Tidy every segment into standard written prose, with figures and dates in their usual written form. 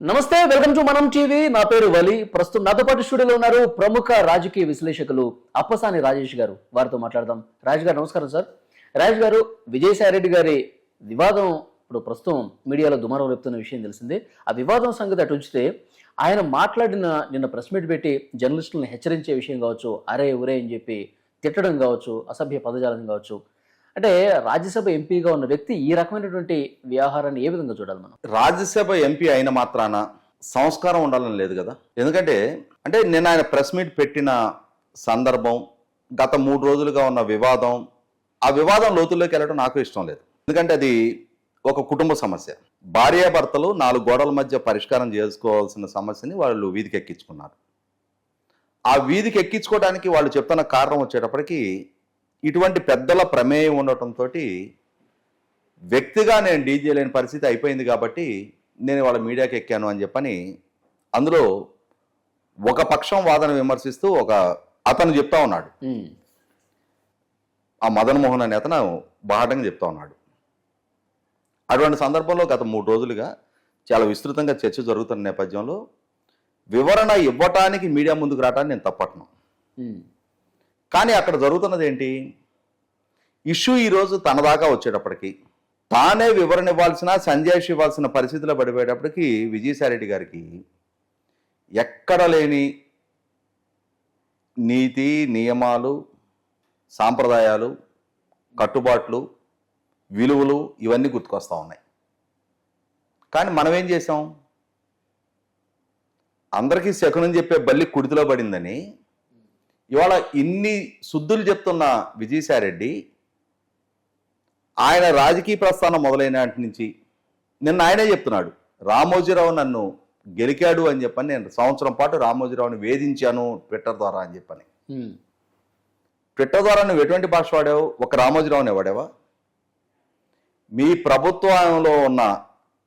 నమస్తే, welcome to మనం TV. నా పేరు వలి. ప్రస్తుతం నాతో పాటు స్టూడియోలో ఉన్నారు ప్రముఖ రాజకీయ విశ్లేషకులు అప్పసాని రాజేష్ గారు. వారితో మాట్లాడదాం. రాజేష్ గారు నమస్కారం సార్. రాజేష్ గారు, విజయసాయి రెడ్డి గారి వివాదం ఇప్పుడు ప్రస్తుతం మీడియాలో దుమారం రేపుతున్న విషయం తెలిసిందే. ఆ వివాదం సంగతి అటు ఉంచితే ఆయన మాట్లాడిన నిన్న ప్రెస్ మీట్ పెట్టి జర్నలిస్టులను హెచ్చరించే విషయం కావచ్చు, అరే ఒరే అని చెప్పి తిట్టడం కావచ్చు, అసభ్య పదజాలం కావచ్చు, అంటే రాజ్యసభ ఎంపీగా ఉన్న వ్యక్తి ఈ రకమైనటువంటి వ్యవహారాన్ని ఏ విధంగా చూడాలి మనం? రాజ్యసభ ఎంపీ అయిన మాత్రాన సంస్కారం ఉండాలని లేదు కదా. ఎందుకంటే నిన్న ఆయన ప్రెస్ మీట్ పెట్టిన సందర్భం, గత 3 రోజులుగా ఉన్న వివాదం, ఆ వివాదం లోతుల్లోకి వెళ్ళడం నాకు ఇష్టం లేదు. ఎందుకంటే అది ఒక కుటుంబ సమస్య. భార్యాభర్తలు 4 గోడల మధ్య పరిష్కారం చేసుకోవాల్సిన సమస్యని వాళ్ళు వీధికి ఎక్కించుకున్నారు. ఆ వీధికి ఎక్కించుకోవడానికి వాళ్ళు చెప్తున్న కారణం వచ్చేటప్పటికి ఇటువంటి పెద్దల ప్రమేయం ఉండటంతో వ్యక్తిగా నేను డీల్ చేయలేని పరిస్థితి అయిపోయింది కాబట్టి నేను వాళ్ళ మీడియాకి ఎక్కాను అని చెప్పని అందులో ఒక పక్షం వాదన విమర్శిస్తూ అతను చెప్తా ఉన్నాడు. ఆ మదన్ మోహన్ అనే అతను బాహటంగా చెప్తా ఉన్నాడు. అటువంటి సందర్భంలో గత 3 రోజులుగా చాలా విస్తృతంగా చర్చ జరుగుతున్న నేపథ్యంలో వివరణ ఇవ్వటానికి మీడియా ముందుకు రావటాన్ని నేను తప్పట్ను. కానీ అక్కడ జరుగుతున్నది ఏంటి? ఇష్యూ ఈరోజు తన దాకా వచ్చేటప్పటికి తానే వివరణ ఇవ్వాల్సిన, సంజాయిషి ఇవ్వాల్సిన పరిస్థితిలో పడిపోయేటప్పటికి విజయసాయి రెడ్డి గారికి ఎక్కడ లేని నీతి, నియమాలు, సాంప్రదాయాలు, కట్టుబాట్లు, విలువలు ఇవన్నీ గుర్తుకొస్తూ ఉన్నాయి. కానీ మనం ఏం చేసాం? అందరికీ శకునం చెప్పే బల్లి కుడితిలో పడిందని ఇవాళ ఇన్ని శుద్ధులు చెప్తున్న విజయసాయి రెడ్డి ఆయన రాజకీయ ప్రస్థానం మొదలైన నాటి నుంచి నిన్న ఆయనే చెప్తున్నాడు, రామోజీరావు నన్ను గెలికాడు అని చెప్పని, నేను సంవత్సరం పాటు రామోజీరావుని వేధించాను ట్విట్టర్ ద్వారా అని చెప్పని. ట్విట్టర్ ద్వారా నువ్వు ఎటువంటి భాష వాడావు? ఒక రామోజీరావుని వాడావా? మీ ప్రభుత్వంలో ఉన్న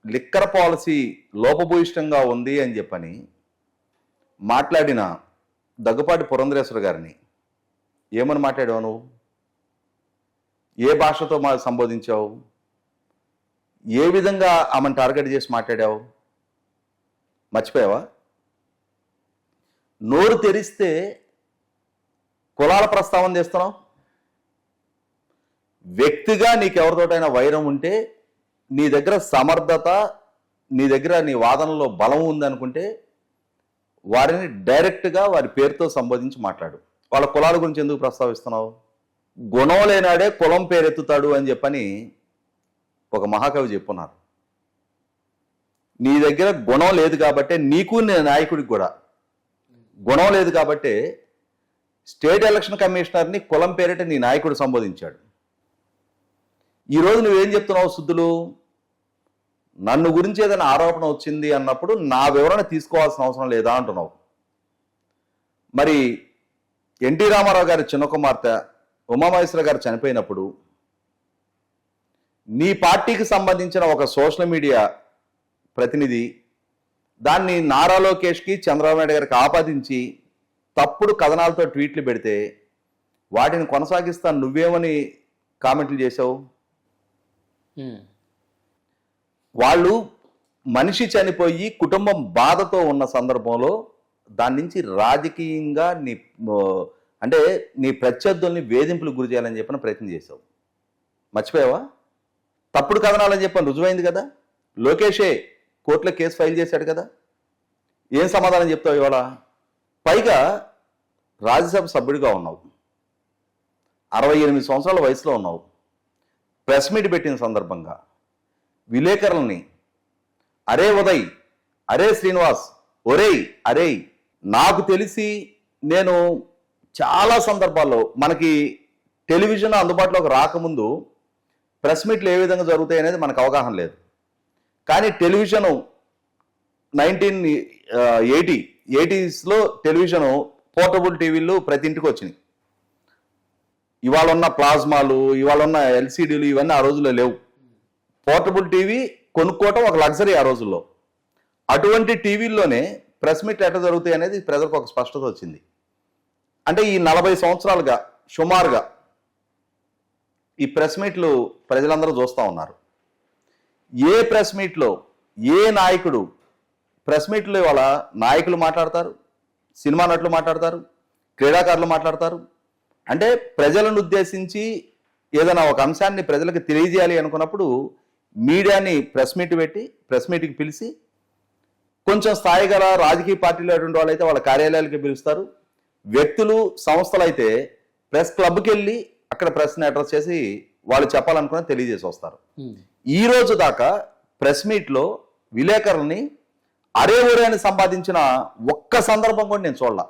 లిక్కర్ పాలసీ లోపభూయిష్టంగా ఉంది అని చెప్పని మాట్లాడిన దగ్గుపాటి పురంధరేశ్వర గారిని ఏమని మాట్లాడావు నువ్వు? ఏ భాషతో సంబోధించావు? ఏ విధంగా ఆమెను టార్గెట్ చేసి మాట్లాడావు? మర్చిపోయావా? నోరు తెరిస్తే కులాల ప్రస్తావన చేస్తున్నావు. వ్యక్తిగా నీకెవరితోటైనా వైరం ఉంటే, నీ దగ్గర సమర్థత, నీ దగ్గర నీ వాదనలో బలం ఉందనుకుంటే వారిని డైరెక్ట్గా వారి పేరుతో సంబోధించి మాట్లాడు. వాళ్ళ కులాల గురించి ఎందుకు ప్రస్తావిస్తున్నావు? గుణం లేనాడే కులం పేరెత్తుతాడు అని చెప్పని ఒక మహాకవి చెప్పున్నారు. నీ దగ్గర గుణం లేదు కాబట్టే, నీకు నీ నాయకుడికి కూడా గుణం లేదు కాబట్టే స్టేట్ ఎలక్షన్ కమిషనర్ని కులం పేరిట నీ నాయకుడు సంబోధించాడు. ఈరోజు నువ్వేం చెప్తున్నావు? శుద్ధులు నన్ను గురించి ఏదైనా ఆరోపణ వచ్చింది అన్నప్పుడు నా వివరణ తీసుకోవాల్సిన అవసరం లేదా అంటున్నావు. మరి ఎన్టీ రామారావు గారి చిన్న కుమార్తె ఉమామహేశ్వర గారు చనిపోయినప్పుడు నీ పార్టీకి సంబంధించిన ఒక సోషల్ మీడియా ప్రతినిధి దాన్ని నారా లోకేష్కి, చంద్రబాబు నాయుడు గారికి ఆపాదించి తప్పుడు కథనాలతో ట్వీట్లు పెడితే వాటిని కొనసాగిస్తాను నువ్వేమని కామెంట్లు చేసావు? వాళ్ళు మనిషి చనిపోయి కుటుంబం బాధతో ఉన్న సందర్భంలో దాని నుంచి రాజకీయంగా నీ ప్రత్యర్థుల్ని వేధింపులకు గురి చేయాలని చెప్పిన ప్రయత్నం చేసావు. మర్చిపోయావా? తప్పుడు కథనాలని చెప్పని రుజువైంది కదా. లోకేషే కోర్టులో కేసు ఫైల్ చేశాడు కదా. ఏం సమాధానం చెప్తావు ఇవాళ? పైగా రాజ్యసభ సభ్యుడిగా ఉన్నావు, 68 సంవత్సరాల వయసులో ఉన్నావు. ప్రెస్ మీట్ పెట్టిన సందర్భంగా విలేకరులని అరే ఉదయ్, అరే శ్రీనివాస్, ఒరేయ్ అరేయ్, నాకు తెలిసి నేను చాలా సందర్భాల్లో మనకి టెలివిజన్ అందుబాటులోకి రాకముందు ప్రెస్ మీట్లు ఏ విధంగా జరుగుతాయి అనేది మనకు అవగాహన లేదు. కానీ టెలివిజను 1980s టెలివిజను పోర్టబుల్ టీవీలు ప్రతి ఇంటికి వచ్చినాయి. ఇవాళ ఉన్న ప్లాజ్మాలు, ఇవాళ ఉన్న ఎల్సీడీలు ఇవన్నీ ఆ రోజుల్లో లేవు. పోర్టబుల్ టీవీ కొనుక్కోవటం ఒక లగ్జరీ ఆ రోజుల్లో. అటువంటి టీవీల్లోనే ప్రెస్ మీట్లు ఎట్లా జరుగుతాయి అనేది ప్రజలకు ఒక స్పష్టత వచ్చింది. అంటే ఈ 40 సంవత్సరాలుగా సుమారుగా ఈ ప్రెస్ మీట్లు ప్రజలందరూ చూస్తూ ఉన్నారు. ఏ ప్రెస్ మీట్లో ఏ నాయకుడు ప్రెస్ మీట్లు ఇవాళ నాయకులు మాట్లాడతారు, సినిమా నటులు మాట్లాడతారు, క్రీడాకారులు మాట్లాడతారు. అంటే ప్రజలను ఉద్దేశించి ఏదైనా ఒక అంశాన్ని ప్రజలకు తెలియజేయాలి అనుకున్నప్పుడు మీడియాని ప్రెస్ మీట్కి పిలిచి కొంచెం స్థాయి గల రాజకీయ పార్టీలు అటువంటి వాళ్ళు అయితే వాళ్ళ కార్యాలయాలకి పిలుస్తారు. వ్యక్తులు, సంస్థలు అయితే ప్రెస్ క్లబ్కి వెళ్ళి అక్కడ ప్రెస్ని అడ్రస్ చేసి వాళ్ళు చెప్పాలనుకున్న తెలియజేసి వస్తారు. ఈ రోజు దాకా ప్రెస్ మీట్లో విలేకరుల్ని అరే ఒరే అని సంపాదించిన ఒక్క సందర్భం కూడా నేను చూడాల.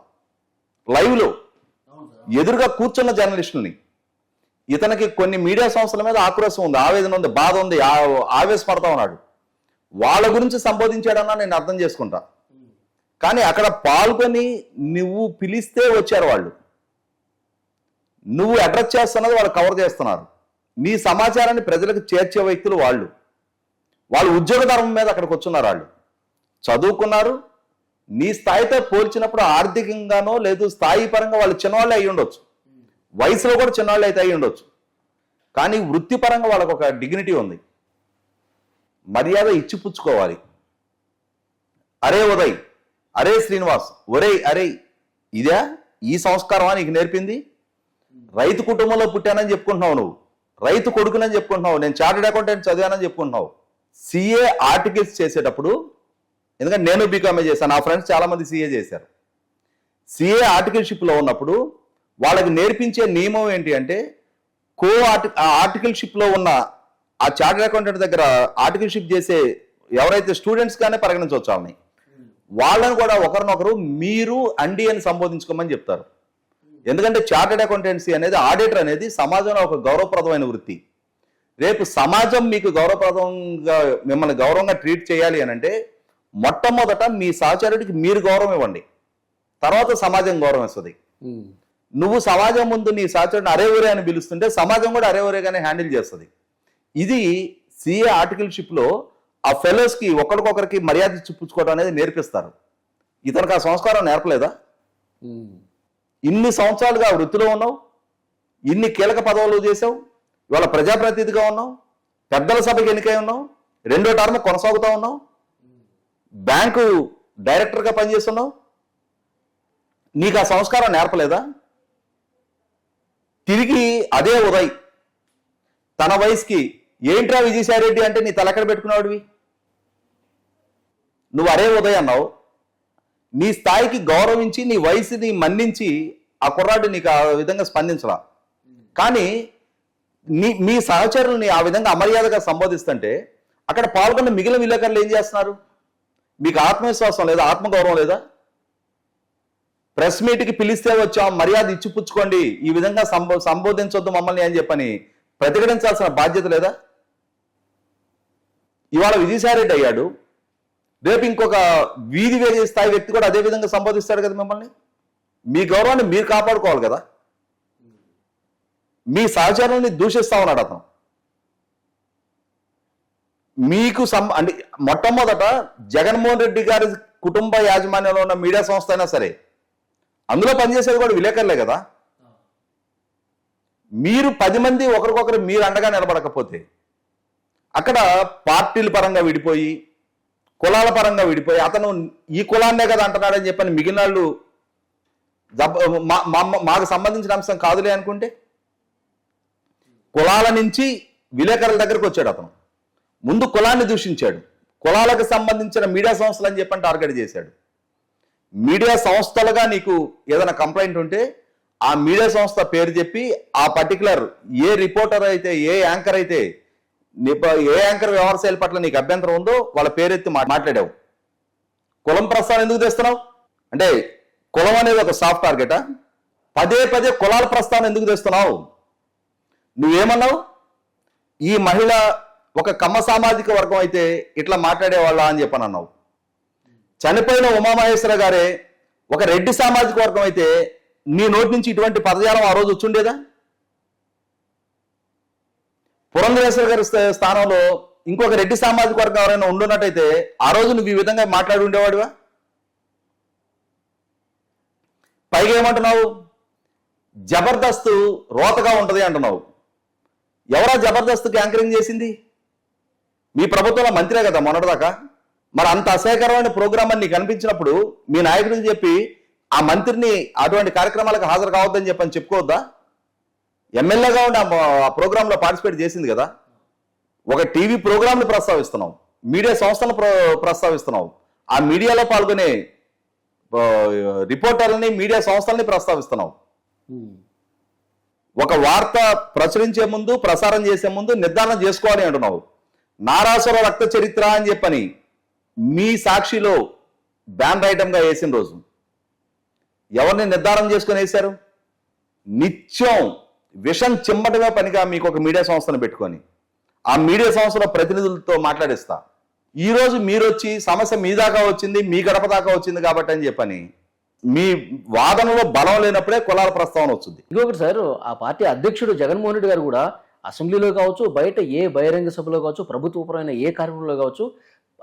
లైవ్లో ఎదురుగా కూర్చున్న జర్నలిస్టులని, ఇతనికి కొన్ని మీడియా సంస్థల మీద ఆక్రోశం ఉంది, ఆవేదన ఉంది, బాధ ఉంది, ఆవేశపడతా ఉన్నాడు, వాళ్ళ గురించి సంబోధించాడన్నా నేను అర్థం చేసుకుంటా. కానీ అక్కడ పాల్గొని నువ్వు పిలిస్తే వచ్చారు వాళ్ళు, నువ్వు అడ్రస్ చేస్తున్నది వాళ్ళు కవర్ చేస్తున్నారు, నీ సమాచారాన్ని ప్రజలకు చేర్చే వ్యక్తులు వాళ్ళు ఉద్యోగ ధర్మం మీద అక్కడికి వచ్చున్నారు. వాళ్ళు చదువుకున్నారు, నీ స్థాయితో పోల్చినప్పుడు ఆర్థికంగానో లేదు స్థాయి పరంగా వాళ్ళు చిన్నవాళ్ళే అయ్యి ఉండొచ్చు, వయసులో కూడా చిన్నవాళ్ళు అయితే అయ్యి ఉండొచ్చు, కానీ వృత్తిపరంగా వాళ్ళకు ఒక డిగ్నిటీ ఉంది. మర్యాద ఇచ్చిపుచ్చుకోవాలి. అరే ఉదయ్, అరే శ్రీనివాస్, ఒరేయ్ అరే, ఇదే ఈ సంస్కారమా నీకు నేర్పింది? రైతు కుటుంబంలో పుట్టానని చెప్పుకుంటున్నావు, నువ్వు రైతు కొడుకునని చెప్పుకుంటున్నావు, నేను చార్టెడ్ అకౌంటెంట్ చదివానని చెప్పుకుంటున్నావు. సిఏ ఆర్టికల్స్ చేసేటప్పుడు, ఎందుకంటే నేను బీకామే చేశాను, నా ఫ్రెండ్స్ చాలా మంది సిఏ చేశారు. సిఏ ఆర్టికల్షిప్లో ఉన్నప్పుడు వాళ్ళకి నేర్పించే నియమం ఏంటి అంటే, ఆర్టికల్షిప్లో ఉన్న ఆ చార్టెడ్ అకౌంటెంట్ దగ్గర ఆర్టికల్షిప్ చేసే ఎవరైతే స్టూడెంట్స్ గానే పరిగణించవచ్చు, వాళ్ళని కూడా ఒకరినొకరు మీరు అండి అని సంబోధించుకోమని చెప్తారు. ఎందుకంటే చార్టెడ్ అకౌంటెన్సీ అనేది, ఆడిటర్ అనేది సమాజంలో ఒక గౌరవప్రదమైన వృత్తి. రేపు సమాజం మీకు గౌరవప్రదంగా మిమ్మల్ని గౌరవంగా ట్రీట్ చేయాలి అని అంటే మొట్టమొదట మీ సహచరుడికి మీరు గౌరవం ఇవ్వండి, తర్వాత సమాజం గౌరవం ఇస్తుంది. నువ్వు సమాజం ముందు నీ సహచరుడిని అరే ఒరే అని పిలుస్తుంటే సమాజం కూడా అరే ఒరేగానే హ్యాండిల్ చేస్తుంది. ఇది సిఏ ఆర్టికల్షిప్లో ఆ ఫెలోస్కి ఒకరికొకరికి మర్యాద చూపించుకోవడం అనేది నేర్పిస్తారు. ఇతనికి ఆ సంస్కారం నేర్పలేదా? ఇన్ని సంవత్సరాలుగా వృత్తిలో ఉన్నావు, ఇన్ని కీలక పదవులు చేసావు, ఇవాళ ప్రజాప్రతినిధిగా ఉన్నావు, పెద్దల సభకి ఎన్నికై ఉన్నావు, 2వ టర్మ్ కొనసాగుతూ ఉన్నావు, బ్యాంకు డైరెక్టర్గా పనిచేస్తున్నావు, నీకు ఆ సంస్కారం నేర్పలేదా? తిరిగి అదే ఉదయ్ తన వయసుకి ఏంట్రా విజయసాయి రెడ్డి అంటే నీ తలెక్కడ పెట్టుకున్నావుడివి? నువ్వు అరే ఉదయ్ అన్నావు, నీ స్థాయికి గౌరవించి నీ వయసుని మన్నించి ఆ కుర్రాడు నీకు ఆ విధంగా స్పందించలా. కానీ మీ సహచరుల్ని ఆ విధంగా అమర్యాదగా సంబోధిస్తుంటే అక్కడ పాల్గొన్న మిగిలిన విలేకరులు ఏం చేస్తున్నారు? మీకు ఆత్మవిశ్వాసం లేదా? ఆత్మగౌరవం లేదా? ప్రెస్ మీట్కి పిలిస్తే వచ్చాం, మర్యాద ఇచ్చిపుచ్చుకోండి, ఈ విధంగా సంబోధించొద్దు మమ్మల్ని అని చెప్పని ప్రతిఘటించాల్సిన బాధ్యత లేదా? ఇవాళ విజయసాయి రెడ్డి అయ్యాడు, రేపు ఇంకొక వీధి వేరే స్థాయి వ్యక్తి కూడా అదే విధంగా సంబోధిస్తాడు కదా మిమ్మల్ని. మీ గౌరవాన్ని మీరు కాపాడుకోవాలి కదా. మీ సహచరుల్ని దూషిస్తా ఉన్నాడు అతను. మీకు అంటే మొట్టమొదట జగన్మోహన్ రెడ్డి గారి కుటుంబ యాజమాన్యంలో ఉన్న మీడియా సంస్థ అయినా సరే అందులో పనిచేసేది కూడా విలేకరులే కదా. మీరు 10 మంది ఒకరికొకరు మీరు అండగా నిలబడకపోతే అక్కడ పార్టీల పరంగా విడిపోయి, కులాల పరంగా విడిపోయి, అతను ఈ కులాన్నే కదా అంటున్నాడని చెప్పని మిగిలిన వాళ్ళు మాకు సంబంధించిన అంశం కాదులే అనుకుంటే, కులాల నుంచి విలేకరుల దగ్గరకు వచ్చాడు అతను. ముందు కులాన్ని దూషించాడు, కులాలకు సంబంధించిన మీడియా సంస్థలు అని చెప్పని టార్గెట్ చేశాడు. మీడియా సంస్థలుగా నీకు ఏదైనా కంప్లైంట్ ఉంటే ఆ మీడియా సంస్థ పేరు చెప్పి ఆ పర్టికులర్ ఏ రిపోర్టర్ అయితే, ఏ యాంకర్ అయితే, ఏ యాంకర్ వ్యవహారాల పట్ల నీకు అభ్యంతరం ఉందో వాళ్ళ పేరెత్తి మాట్లాడావు. కులం ప్రస్తావన ఎందుకు తెస్తున్నావు? అంటే కులం అనేది ఒక సాఫ్ట్ టార్గెటా? పదే కులాల ప్రస్తావన ఎందుకు తెస్తున్నావు? నువ్వేమన్నావు? ఈ మహిళ ఒక కమ్మ సామాజిక వర్గం అయితే ఇట్లా మాట్లాడేవాళ్ళ అని చెప్పని అన్నావు. చనిపోయిన ఉమామహేశ్వర గారే ఒక రెడ్డి సామాజిక వర్గం అయితే నీ నోటి నుంచి ఇటువంటి పదజాలం ఆ రోజు వచ్చుండేదా? పురంధరేశ్వర గారి స్థానంలో ఇంకొక రెడ్డి సామాజిక వర్గం ఎవరైనా ఉండున్నట్టయితే ఆ రోజు నువ్వు ఈ విధంగా మాట్లాడి ఉండేవాడివా? పైగా ఏమంటున్నావు? జబర్దస్త్ రోతగా ఉంటది అంటున్నావు. ఎవరా జబర్దస్త్కి యాంకరింగ్ చేసింది? మీ ప్రభుత్వంలో మంత్రే కదా మొన్నటిదాకా. మరి అంత అసహ్యకరమైన ప్రోగ్రామ్ అని నీకు అనిపించినప్పుడు మీ నాయకుడికి చెప్పి ఆ మంత్రిని అటువంటి కార్యక్రమాలకు హాజరు కావద్దని చెప్పని చెప్పుకోవద్దా? ఎమ్మెల్యేగా ఉండి ఆ ప్రోగ్రాంలో పార్టిసిపేట్ చేసింది కదా. ఒక టీవీ ప్రోగ్రాంని ప్రస్తావిస్తున్నాం, మీడియా సంస్థలను ప్రస్తావిస్తున్నాం, ఆ మీడియాలో పాల్గొనే రిపోర్టర్లని, మీడియా సంస్థల్ని ప్రస్తావిస్తున్నాం. ఒక వార్త ప్రచురించే ముందు, ప్రసారం చేసే ముందు నిర్ధారణ చేసుకోవాలి అంటున్నావు. నారాసుర రక్త చరిత్ర అని చెప్పని మీ సాక్షిలో బ్యాన్ ఐటమ్గా వేసిన రోజు ఎవరిని నిర్ధారణ చేసుకొని వేశారు? నిత్యం విషం చిమ్మటగా పనిగా మీకు ఒక మీడియా సంస్థను పెట్టుకొని ఆ మీడియా సంస్థల ప్రతినిధులతో మాట్లాడిస్తా. ఈరోజు మీరు వచ్చి సమస్య మీ దాకా వచ్చింది, మీ గడప దాకా వచ్చింది కాబట్టి అని చెప్పని మీ వాదనలో బలం లేనప్పుడే కులాల ప్రస్తావన వస్తుంది. ఇంకొకటి సార్, ఆ పార్టీ అధ్యక్షుడు జగన్మోహన్ రెడ్డి గారు కూడా అసెంబ్లీలో కావచ్చు, బయట ఏ బహిరంగ సభలో కావచ్చు, ప్రభుత్వపరమైన ఏ కార్యక్రమంలో కావచ్చు,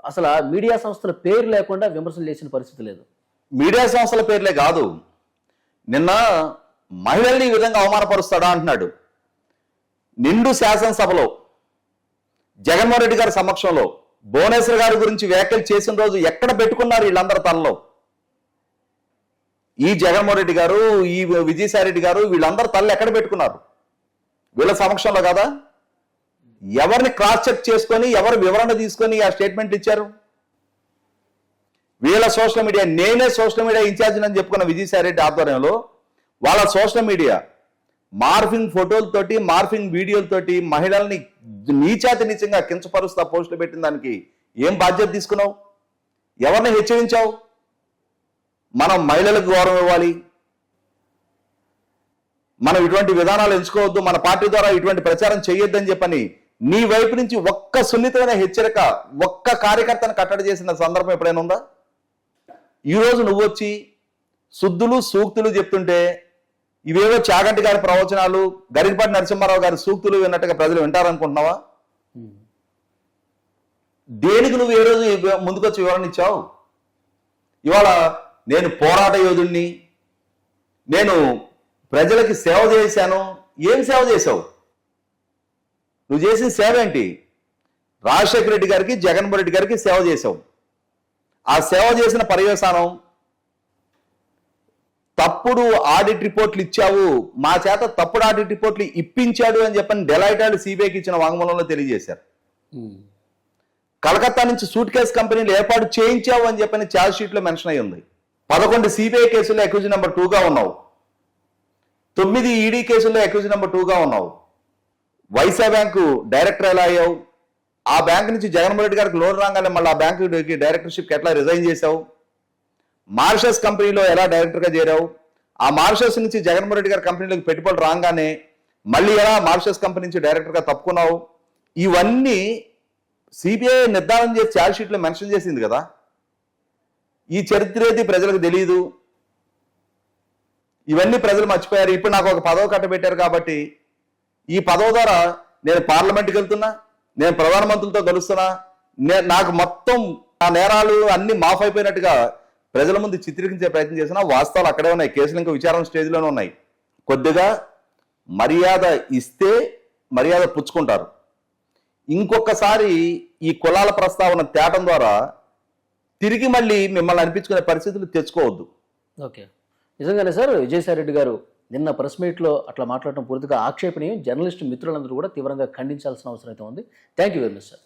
అసలు ఆ మీడియా సంస్థల పేరు లేకుండా విమర్శలు చేసిన పరిస్థితి లేదు. మీడియా సంస్థల పేర్లే కాదు, నిన్న మహిళల్ని ఈ విధంగా అవమానపరుస్తాడా అంటున్నాడు. నిండు శాసనసభలో జగన్మోహన్ రెడ్డి గారి సమక్షంలో భువనేశ్వర్ గారి గురించి వ్యాఖ్యలు చేసిన రోజు ఎక్కడ పెట్టుకున్నారు వీళ్ళందరూ తనలో? ఈ జగన్మోహన్ రెడ్డి గారు, ఈ విజయసాయి రెడ్డి గారు, వీళ్ళందరూ తల్లు ఎక్కడ పెట్టుకున్నారు? వీళ్ళ సమక్షంలో కదా. ఎవరిని క్రాస్ చెక్ చేసుకొని, ఎవరు వివరణ తీసుకొని ఆ స్టేట్మెంట్ ఇచ్చారు? వీళ్ళ సోషల్ మీడియా, నేనే సోషల్ మీడియా ఇన్ఛార్జ్ అని చెప్పుకున్న విజయసాయి రెడ్డి ఆధ్వర్యంలో వాళ్ళ సోషల్ మీడియా మార్ఫింగ్ ఫోటోలతోటి, మార్ఫింగ్ వీడియోలతోటి మహిళల్ని నీచాతి నీచంగా కించపరుస్తా పోస్టులు పెట్టిన దానికి ఏం బాధ్యత తీసుకున్నావు? ఎవరిని హెచ్చరించావు? మనం మహిళలకు గౌరవం ఇవ్వాలి, మనం ఇటువంటి విధానాలు ఎంచుకోవద్దు, మన పార్టీ ద్వారా ఇటువంటి ప్రచారం చేయొద్దని చెప్పని నీ వైపు నుంచి ఒక్క సున్నితమైన హెచ్చరిక, ఒక్క కార్యకర్తను కట్టడి చేసిన సందర్భం ఎప్పుడైనా ఉందా? ఈరోజు నువ్వు వచ్చి శుద్ధులు సూక్తులు చెప్తుంటే ఇవేవో చాగంటి గారి ప్రవచనాలు, గరికపాటి నరసింహారావు గారి సూక్తులు విన్నట్టుగా ప్రజలు వింటారనుకుంటున్నావా? దేనికి నువ్వు ఏ రోజు ముందుకొచ్చి వివరణ ఇచ్చావు? ఇవాళ నేను పోరాట యోధుణ్ణి, నేను ప్రజలకి సేవ చేశాను. ఏం సేవ చేశావు? నువ్వు చేసిన సేవ ఏంటి? రాజశేఖర రెడ్డి గారికి, జగన్మోహన్ రెడ్డి గారికి సేవ చేశావు. ఆ సేవ చేసిన పర్యవసానం తప్పుడు ఆడిట్ రిపోర్ట్లు ఇచ్చావు, మా చేత తప్పుడు ఆడిట్ రిపోర్ట్లు ఇప్పించాడు అని చెప్పని డెలాయిట్ వాళ్ళు సిబిఐకి ఇచ్చిన వాంగ్మూలంలో తెలియజేశారు. కలకత్తా నుంచి సూట్ కేసు కంపెనీలు ఏర్పాటు చేయించావు అని చెప్పని ఛార్జ్ షీట్ లో మెన్షన్ అయి ఉంది. 11 సిబిఐ కేసుల్లో అక్యూజ్ నెంబర్ 2గా ఉన్నావు, 9 ఈడీ కేసుల్లో అక్యూజ్ నెంబర్ 2గా ఉన్నావు. వైసా బ్యాంకు డైరెక్టర్ ఎలా అయ్యావు? ఆ బ్యాంక్ నుంచి జగన్మోహన్ రెడ్డి గారికి లోన్ రాగానే మళ్ళీ ఆ బ్యాంకు డైరెక్టర్షిప్ ఎట్లా రిజైన్ చేశావు? మారిషస్ కంపెనీలో ఎలా డైరెక్టర్గా చేరావు? ఆ మారిషస్ నుంచి జగన్మోహన్ రెడ్డి గారి కంపెనీలోకి పెట్టుబడులు రాగానే మళ్ళీ ఎలా మారిషస్ కంపెనీ నుంచి డైరెక్టర్గా తప్పుకున్నావు? ఇవన్నీ సిబిఐ నిర్ధారణ చేసి ఛార్జ్ షీట్లో మెన్షన్ చేసింది కదా. ఈ చరిత్ర ఏది ప్రజలకు తెలియదు, ఇవన్నీ ప్రజలు మర్చిపోయారు. ఇప్పుడు నాకు ఒక పదవి కట్టబెట్టారు కాబట్టి ఈ పదవి ద్వారా నేను పార్లమెంట్కి వెళ్తున్నా, నేను ప్రధానమంత్రులతో కలుస్తున్నా, నాకు మొత్తం ఆ నేరాలు అన్ని మాఫ్ అయిపోయినట్టుగా ప్రజల ముందు చిత్రీకరించే ప్రయత్నం చేసినా వాస్తవాలు అక్కడే ఉన్నాయి. కేసులు ఇంకా విచారణ స్టేజ్లోనే ఉన్నాయి. కొద్దిగా మర్యాద ఇస్తే మర్యాద పుచ్చుకుంటారు. ఇంకొకసారి ఈ కులాల ప్రస్తావన తేటం ద్వారా తిరిగి మళ్ళీ మిమ్మల్ని అనిపించుకునే పరిస్థితులు తెచ్చుకోవద్దు. ఓకే, నిజంగానే సార్, విజయసాయి రెడ్డి గారు నిన్న ప్రెస్ మీట్లో అట్లా మాట్లాడటం పూర్తిగా ఆక్షేపణీయం. జర్నలిస్టు మిత్రులందరూ కూడా తీవ్రంగా ఖండించాల్సిన అవసరం అయితే ఉంది. Thank you very much sir.